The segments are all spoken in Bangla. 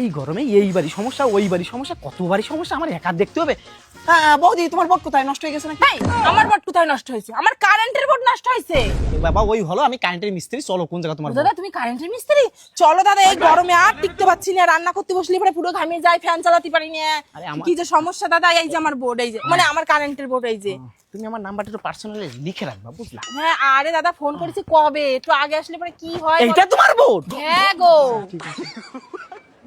এই গরমে এই বাড়ি সমস্যা ওই বাড়ি সমস্যা কতবারই সমস্যা আমার একা দেখতে হবে। বৌদি তোমার বট কোথায় নষ্ট হয়ে গেছে নাকি? আমার বট কোথায় নষ্ট হয়েছে? আমার কারেন্টের বট নষ্ট হয়েছে। বাবা ওই হলো আমি কারেন্টের মিস্ত্রি, চলো কোন জায়গা তোমার দাদা তুমি কারেন্টের মিস্ত্রি? চলো দাদা, এই গরমে আর টিকতে পারছি না, রান্না করতে বসলে পরে পুরো ঘামিয়ে যায়, ফ্যান চালাতে পারি না। আরে আমার- কি যে সমস্যা দাদা, এই যে আমার বোর্ড, এই যে মানে আমার কারেন্টের বোর্ড, এই যে। তুমি আমার নাম্বারটা একটু পার্সোনালি লিখে রাখবা, বুঝলা? হ্যাঁ আরে দাদা ফোন করেছি কবে, একটু আগে আসলে পরে কি হয়? এইটা তোমার বোর্ড? হ্যাঁ গো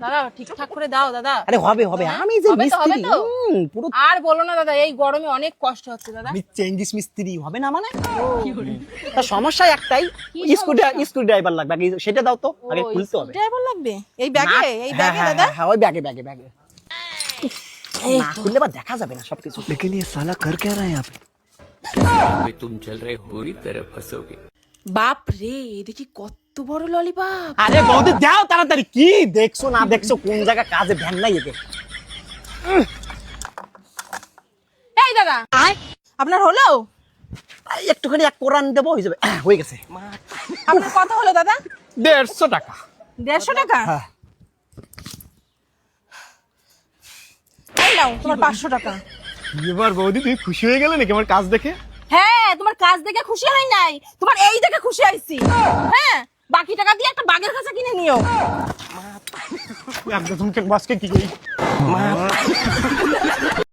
দাদা ঠিকঠাক করে দাও দাদা। আরে হবে হবে, আমি যে হবে তো, মিস্ত্রি হবে তো। পুরো আর বলো না দাদা, এই গরমে অনেক কষ্ট হচ্ছে দাদা। আমি চেঞ্জিস মিস্ত্রি হবে না মানে? তা সমস্যা একটাই, কি স্ক্রু ড্রাইভার লাগবে, আগে সেটা দাও তো, আগে খুলতে হবে। ড্রাইভার লাগবে এই ব্যাগে? এই ব্যাগে দাদা? হ্যাঁ ওই ব্যাগে ব্যাগে ব্যাগে না খুললে বা দেখা যাবে না সবকিছু। लेकिन ये साला कर क्या रहा है यहाँ पे? अभी तुम चल रहे बुरी तरह फंसोगे। বাপ রে, দেখি কত বড় ললিপপ। আরে বৌদি দাও তাড়াতাড়ি, কি দেখছো না দেখছো কোন জায়গা কাজে ভ্যান নাই একে। এই দাদা আপনার হলো? একটুখানি এক কোরান দেবো হয়ে যাবে, হয়ে গেছে। আপনার কত হলো দাদা? 150 টাকা। 150 টাকা? হ্যাঁ। এই নাও তোমার 500 টাকা। এবার বৌদি তুমি খুশি হয়ে গেলে নাকি আমার কাজ দেখে? হ্যাঁ তোমার কাজ দেখে খুশি হই নাই, তোমার এই দেখে খুশি হইছি। হ্যাঁ বাকি টাকা দিয়ে একটা বাগের কাছে কিনে নিও। একদম তোমাকে বাসকে কি করি